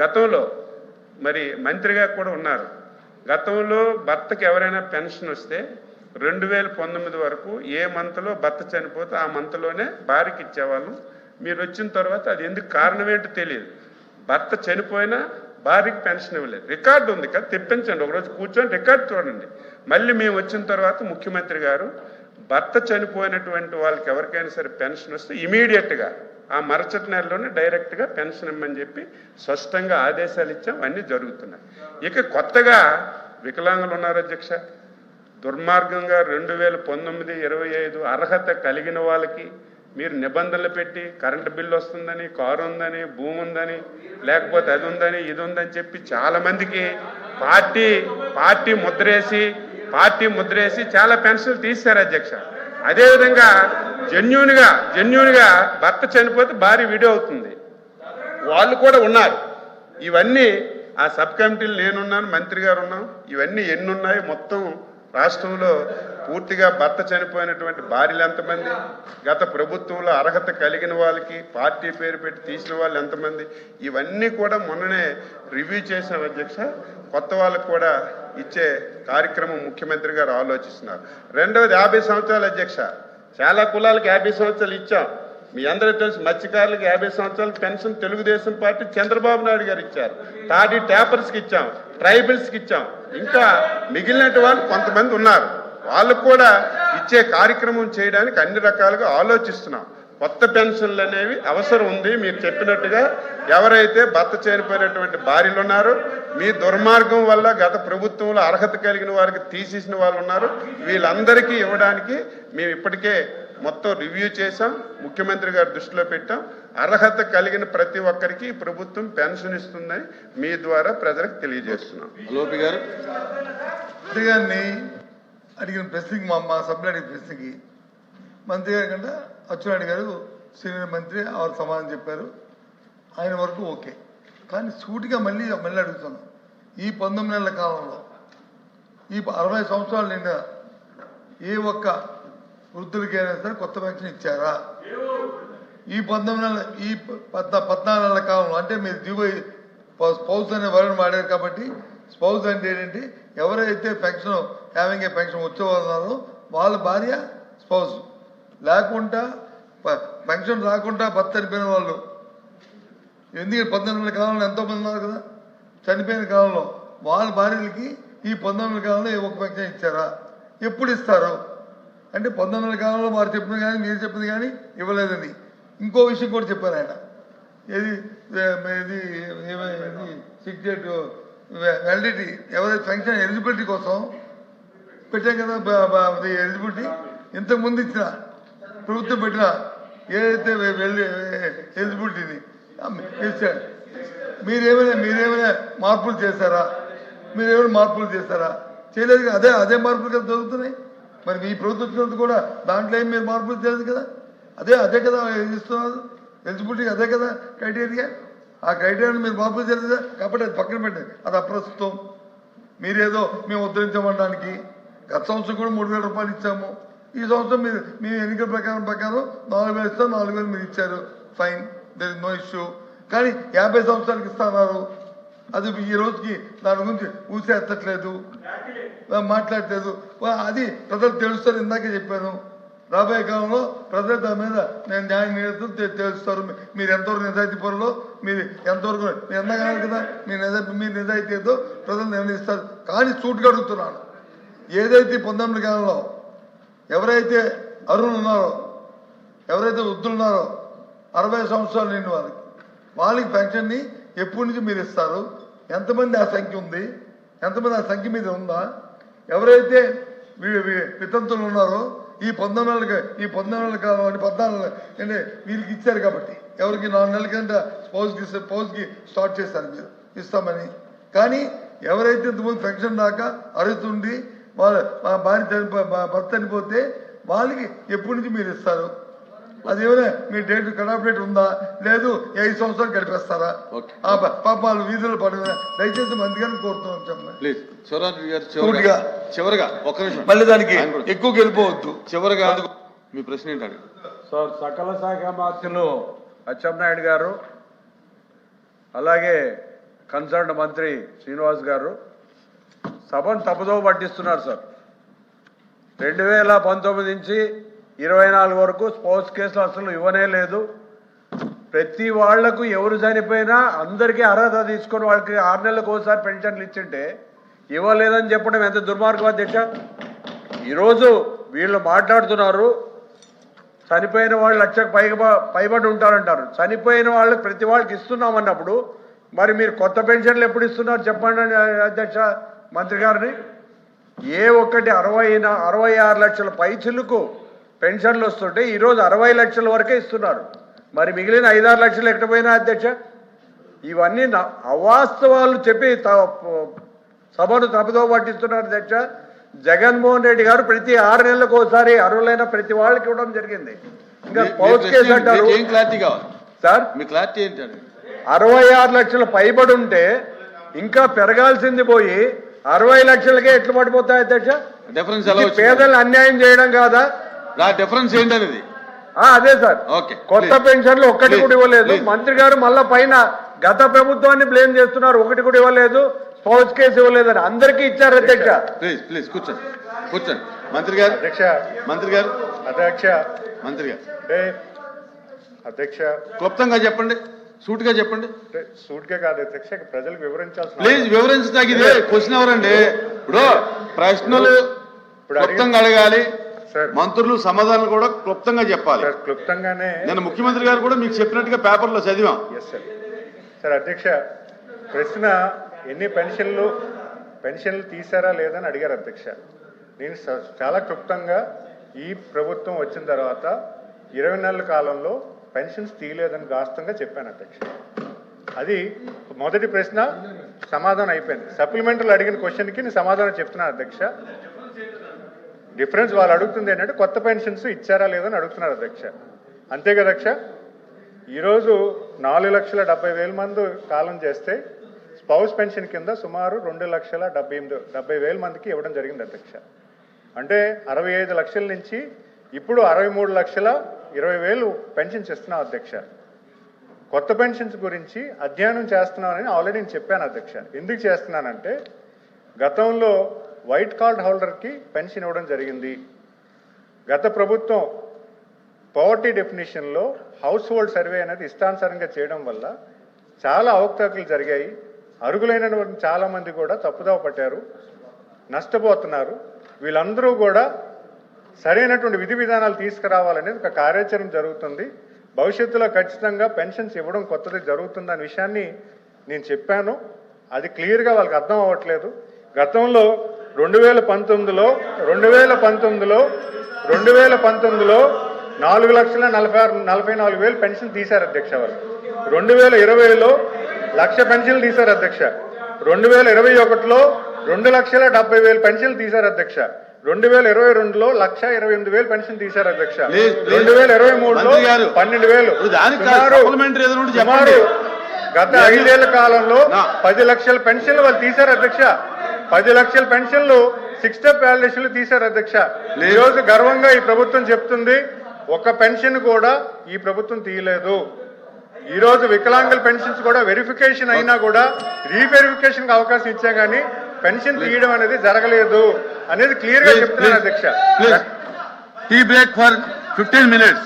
గతంలో మరి మంత్రిగా కూడా ఉన్నారు. గతంలో భర్తకి ఎవరైనా పెన్షన్ వస్తే 2019 వరకు ఏ మంత్లో భర్త చనిపోతే ఆ మంత్లోనే భార్యకి ఇచ్చేవాళ్ళం. మీరు వచ్చిన తర్వాత అది ఎందుకు కారణం ఏంటో తెలియదు. భర్త చనిపోయినా భార్యకి పెన్షన్ ఇవ్వలేదు. రికార్డు ఉంది కదా, తెప్పించండి, ఒకరోజు కూర్చొని రికార్డు చూడండి. మళ్ళీ మేము వచ్చిన తర్వాత ముఖ్యమంత్రి గారు భర్త చనిపోయినటువంటి వాళ్ళకి ఎవరికైనా సరే పెన్షన్ వస్తే ఇమీడియట్గా ఆ మరుసటి నెలలోనే డైరెక్ట్గా పెన్షన్ ఇమ్మని చెప్పి స్పష్టంగా ఆదేశాలు ఇచ్చాం. అన్నీ జరుగుతున్నాయి. ఇక కొత్తగా వికలాంగులు ఉన్నారు అధ్యక్ష. దుర్మార్గంగా 2019, 25 అర్హత కలిగిన వాళ్ళకి మీరు నిబంధనలు పెట్టి కరెంటు బిల్లు వస్తుందని, కారు ఉందని, భూమి ఉందని, లేకపోతే అది ఉందని, ఇది ఉందని చెప్పి చాలామందికి పార్టీ ముద్రేసి చాలా పెన్షన్లు తీశారు అధ్యక్ష. అదేవిధంగా జెన్యూన్గా భర్త చనిపోతే భార్య వీడియో అవుతుంది, వాళ్ళు కూడా ఉన్నారు. ఇవన్నీ ఆ సబ్ కమిటీలు నేనున్నాను, మంత్రి గారు ఉన్నాం. ఇవన్నీ ఎన్ని ఉన్నాయి మొత్తం రాష్ట్రంలో పూర్తిగా భర్త చనిపోయినటువంటి భార్యలు ఎంతమంది, గత ప్రభుత్వంలో అర్హత కలిగిన వాళ్ళకి పార్టీ పేరు పెట్టి తీసిన వాళ్ళు ఎంతమంది, ఇవన్నీ కూడా మొన్ననే రివ్యూ చేసాం అధ్యక్ష. కొత్త వాళ్ళకు కూడా ఇచ్చే కార్యక్రమం ముఖ్యమంత్రి గారు ఆలోచిస్తున్నారు. రెండవది 50 సంవత్సరాలు అధ్యక్ష. చాలా కులాలకు 50 సంవత్సరాలు ఇచ్చాం. మీ అందరూ తెలుసు, మత్స్యకారులకు 50 సంవత్సరాల పెన్షన్ తెలుగుదేశం పార్టీ చంద్రబాబు నాయుడు గారు ఇచ్చారు. తాడి ట్యాపర్స్కి ఇచ్చాం, ట్రైబల్స్కి ఇచ్చాం. ఇంకా మిగిలినటువంటి వాళ్ళు కొంతమంది ఉన్నారు, వాళ్ళకు కూడా ఇచ్చే కార్యక్రమం చేయడానికి అన్ని రకాలుగా ఆలోచిస్తున్నాం. కొత్త పెన్షన్లు అనేవి అవసరం ఉంది. మీరు చెప్పినట్టుగా ఎవరైతే భర్త చనిపోయినటువంటి భార్యలు ఉన్నారో, మీ దుర్మార్గం వల్ల గత ప్రభుత్వంలో అర్హత కలిగిన వారికి తీసేసిన వాళ్ళు ఉన్నారు, వీళ్ళందరికీ ఇవ్వడానికి మేము ఇప్పటికే మొత్తం రివ్యూ చేశాం, ముఖ్యమంత్రి గారి దృష్టిలో పెట్టాం. అర్హత కలిగిన ప్రతి ఒక్కరికి ప్రభుత్వం పెన్షన్ ఇస్తుందని మీ ద్వారా ప్రజలకు తెలియజేస్తున్నాం. లోపి గారు గారిని అడిగిన ప్రశ్నకి మా సభ్యులు అడిగిన ప్రశ్నకి మంత్రి గారి కంటే అచ్చెన్నాయుడు గారు సీనియర్ మంత్రి వారు సమాధానం చెప్పారు. ఆయన వరకు ఓకే. కానీ సూటిగా మళ్ళీ అడుగుతున్నాం, ఈ 19 నెలల కాలంలో ఈ 60 సంవత్సరాలు నిండా ఏ ఒక్క వృద్ధులకైనా సరే కొత్త పెన్షన్ ఇచ్చారా? ఈ 14 నెలల కాలంలో, అంటే మీరు స్పౌస్ అనే వర్డ్ వాడారు కాబట్టి, స్పౌస్ అంటే ఏంటంటే ఎవరైతే పెన్షన్ హ్యావింగ్ ఏ పెన్షన్ వచ్చేవాళ్ళన్నారో వాళ్ళ భార్య స్పౌస్, లేకుండా పెన్షన్ రాకుండా భర్త చనిపోయిన వాళ్ళు. ఎందుకంటే 19 నెలల కాలంలో ఎంతోమంది ఉన్నారు కదా చనిపోయిన కాలంలో, వాళ్ళ భార్యలకి ఈ 19 నెలల కాలంలో ఏ ఒక్క పెన్షన్ ఇచ్చారా? ఎప్పుడు ఇస్తారు అంటే 19 నెలల కాలంలో వారు చెప్పింది కానీ మీరు చెప్పింది కానీ ఇవ్వలేదని. ఇంకో విషయం కూడా చెప్పారు ఆయన, ఏది సిగ్నేట్ వ్యాలిడిటీ, ఎవరైతే పెన్షన్ ఎలిజిబిలిటీ కోసం పెట్టాం కదా, ఎలిజిబిలిటీ ఇంతకుముందు ఇచ్చిన ప్రభుత్వం పెట్టిన ఏదైతే ఎలిజిబిలిటీని ఇచ్చారు, మీరేమైనా మార్పులు చేశారా? చేయలేదు కదా. అదే మార్పులు కదా జరుగుతున్నాయి. మరి మీ ప్రభుత్వం వచ్చినందుకు కూడా దాంట్లో ఏం మీరు మార్పులు చేయలేదు కదా. అదే కదా ఇస్తున్నారు ఎలిజిబిలిటీ, అదే కదా క్రైటీరియా. ఆ క్రైటీరియాని మీరు మార్పులు చేయలేదు కాబట్టి అది పక్కన పెట్టండి, అది అప్రస్తుతం. మీరేదో మేము ఉద్ధరించమనడానికి గత సంవత్సరం కూడా 3,000 రూపాయలు ఇచ్చాము. ఈ సంవత్సరం మీరు మీ ఎన్నికల ప్రకారం 4,000 ఇస్తాం, 4,000 మీరు ఇచ్చారు, fine, there is no issue. కానీ 50 సంవత్సరాలకి ఇస్తున్నారు, అది ఈ రోజుకి దాని గురించి ఊసే ఎత్తట్లేదు, మాట్లాడలేదు. అది ప్రజలు తెలుస్తారు. ఇందాకే చెప్పాను, రాబోయే కాలంలో ప్రజలు దాని మీద నేను న్యాయం తెలుస్తారు. మీరు ఎంతవరకు నిజాయితీ పరులో, మీరు ఎంతవరకు మీరు ఎందాకన్నారు కదా, మీరు నిజాయితీ ఏదో ప్రజలు నిర్ణయిస్తారు. కానీ సూటుగా అడుగుతున్నాను, ఏదైతే 19 కాలంలో ఎవరైతే అర్హులు ఉన్నారో, ఎవరైతే వృద్ధులు ఉన్నారో 60 సంవత్సరాలు నిండి వాళ్ళకి పెన్షన్ని ఎప్పటి నుంచి మీరు ఇస్తారు? ఎంతమంది ఆ సంఖ్య ఉంది? ఎంతమంది ఆ సంఖ్య మీద ఉందా? ఎవరైతే వితంతులు ఉన్నారో ఈ 19 నెలల కాలం అంటే 14 అంటే వీళ్ళకి ఇచ్చారు కాబట్టి, ఎవరికి 4 నెలల కంటే స్పౌస్కి స్టార్ట్ చేశారు మీరు ఇస్తామని. కానీ ఎవరైతే ఇంతకుముందు పెన్షన్ దాకా అర్హుతుండి వాళ్ళ భర్త చనిపోతే వాళ్ళకి ఎప్పటి నుంచి మీరు ఇస్తారు? అదేమైనా మీ డేట్ కటాఫ్ డేట్ ఉందా? లేదు 5 సంవత్సరాలు గడిపేస్తారా? పాపాలు వీధులు పడిన దయచేసి మందిగానే కోరుతున్నాం చెప్పండి. చివరిగా ఒక్క నిమిషం, మళ్ళీ దానికి ఎక్కువ వెళ్ళిపోవద్దు. చివరిగా మీ ప్రశ్న ఏంటండి? సార్, సకల శాఖ మంత్రులు అచ్చెన్నాయుడు గారు, అలాగే కన్సర్న్ మంత్రి శ్రీనివాస్ గారు సభను తప్పుదో పట్టిస్తున్నారు సార్. 2019 నుంచి 24 వరకు స్పోర్ట్స్ కేసులు అసలు ఇవ్వనే లేదు. ప్రతి వాళ్లకు ఎవరు చనిపోయినా అందరికీ అర్హత తీసుకొని వాళ్ళకి 6 నెలలకు ఒకసారి పెన్షన్లు ఇచ్చింటే ఇవ్వలేదని చెప్పడం ఎంత దుర్మార్గం అధ్యక్ష. ఈరోజు వీళ్ళు మాట్లాడుతున్నారు చనిపోయిన వాళ్ళు 1,00,000 పైబడి ఉంటారంటారు. చనిపోయిన వాళ్ళకి ప్రతి వాళ్ళకి ఇస్తున్నామన్నప్పుడు మరి మీరు కొత్త పెన్షన్లు ఎప్పుడు ఇస్తున్నారు చెప్పండి అధ్యక్ష మంత్రి గారిని. ఏ ఒక్కటి 66 లక్షల పైచిలకు పెన్షన్లు వస్తుంటే ఈరోజు 60 లక్షల వరకే ఇస్తున్నారు. మరి మిగిలిన 5-6 లక్షలు ఎక్కడిపోయినా అధ్యక్ష. ఇవన్నీ అవాస్తవాలు చెప్పి సభను తప్పుదో పట్టిస్తున్నారు అధ్యక్ష. జగన్మోహన్ రెడ్డి గారు ప్రతి 6 నెలలకు ఒకసారి అర్హులైన ప్రతి వాళ్ళకి ఇవ్వడం జరిగింది. ఇంకా స్పోర్ట్స్ కేసు అంటారు ఏం క్లారిటీ కావాలి సార్. మీ క్లారిటీ ఏంటండి? 66 లక్షల పైబడి ఉంటే ఇంకా పెరగాల్సింది పోయి 60 లక్షలకే ఎట్లు పడిపోతాయి అధ్యక్ష. డిఫరెన్స్ ఎలా వచ్చింది? పేదలు అన్యాయం చేయడం కాదా? డిఫరెన్స్ ఏంటనేది అదే సార్. ఓకే. కొత్త పెన్షన్లు ఒక్కటి కూడా ఇవ్వలేదు. మంత్రి గారు మళ్ళా పైన గత ప్రభుత్వాన్ని బ్లేమ్ చేస్తున్నారు. ఒకటి కూడా ఇవ్వలేదు, స్పోర్ట్స్ కేసు ఇవ్వలేదని. అందరికీ ఇచ్చారు అధ్యక్ష. ప్లీజ్ ప్లీజ్ కూర్చోండి కూర్చోండి. మంత్రి గారు అధ్యక్ష మంత్రి గారు అధ్యక్ష మంత్రి గారు అధ్యక్ష క్లుప్తంగా చెప్పండి, సూటిగా చెప్పండి. సూట్గా కాదు అధ్యక్ష, ప్రజలకు వివరించాల్సిన ప్లీజ్ వివరించదగిదే క్వశ్చన్ ఎవరండి? ఇప్పుడు ప్రశ్నలు క్లుప్తంగా అడగాలి, మంత్రులు సమాధానాలు కూడా క్లుప్తంగా చెప్పాలి. క్లుప్తంగానే నేను ముఖ్యమంత్రి గారు కూడా మీకు చెప్పినట్టుగా పేపర్లో చదివాం. Yes sir. సార్ అధ్యక్ష, ప్రశ్న ఎన్ని పెన్షన్లు తీసారా లేదని అడిగారు అధ్యక్ష. నేను చాలా క్లుప్తంగా ఈ ప్రభుత్వం వచ్చిన తర్వాత 20 నెలల కాలంలో పెన్షన్స్ తీయలేదని గాస్తంగా చెప్పాను అధ్యక్ష. అది మొదటి ప్రశ్న సమాధానం అయిపోయింది. సప్లిమెంటరీలు అడిగిన క్వశ్చన్కి నేను సమాధానం చెప్తున్నాను అధ్యక్ష. డిఫరెన్స్ వాళ్ళు అడుగుతుంది ఏంటంటే కొత్త పెన్షన్స్ ఇచ్చారా లేదని అడుగుతున్నారు అధ్యక్ష. అంతే కదా అధ్యక్ష. ఈరోజు 4,70,000 మంది కాలం చేస్తే స్పౌస్ పెన్షన్ కింద సుమారు 2,70,000 మందికి ఇవ్వడం జరిగింది అధ్యక్ష. అంటే 65 లక్షల నుంచి ఇప్పుడు 63,20,000 పెన్షన్స్ ఇస్తున్నాం అధ్యక్ష. కొత్త పెన్షన్స్ గురించి అధ్యయనం చేస్తున్నానని ఆల్రెడీ నేను చెప్పాను అధ్యక్ష. ఎందుకు చేస్తున్నానంటే గతంలో వైట్ కార్డ్ హోల్డర్కి పెన్షన్ ఇవ్వడం జరిగింది. గత ప్రభుత్వం పవర్టీ డెఫినేషన్లో హౌస్ హోల్డ్ సర్వే అనేది ఇష్టానుసారంగా చేయడం వల్ల చాలా అవకతవకలు జరిగాయి. అర్హులైనటువంటి చాలామంది కూడా తప్పుదోవ పట్టారు, నష్టపోతున్నారు. వీళ్ళందరూ కూడా సరైనటువంటి విధి విధానాలు తీసుకురావాలనేది ఒక కార్యాచరణ జరుగుతుంది. భవిష్యత్తులో ఖచ్చితంగా పెన్షన్స్ ఇవ్వడం కొత్తది జరుగుతుందనే విషయాన్ని నేను చెప్పాను. అది క్లియర్గా వాళ్ళకి అర్థం అవ్వట్లేదు. గతంలో 2019లో 4,44,000 పెన్షన్ తీశారు అధ్యక్ష. వాళ్ళు 2020లో 1,00,000 పెన్షన్లు తీశారు అధ్యక్ష. 2021లో 2,70,000 పెన్షన్లు తీశారు అధ్యక్ష. 2022లో 1,28,000 పెన్షన్ తీశారు అధ్యక్ష. 2023లో 12,000. సుమారు గత 5 ఏళ్ల కాలంలో 10 లక్షల పెన్షన్లు వాళ్ళు తీశారు అధ్యక్ష. 10 లక్షల పెన్షన్లు 6 స్టెప్ వాలిడేషన్లు తీశారు అధ్యక్ష. ఈ రోజు గర్వంగా ఈ ప్రభుత్వం చెప్తుంది ఒక పెన్షన్ కూడా ఈ ప్రభుత్వం తీయలేదు. ఈ రోజు వికలాంగుల పెన్షన్స్ కూడా వెరిఫికేషన్ అయినా కూడా రీవెరిఫికేషన్ అవకాశం ఇచ్చా కానీ పెన్షన్ తీయడం అనేది జరగలేదు అనేది క్లియర్ గా చెప్తున్నాను అధ్యక్ష. Tea break for 15 minutes.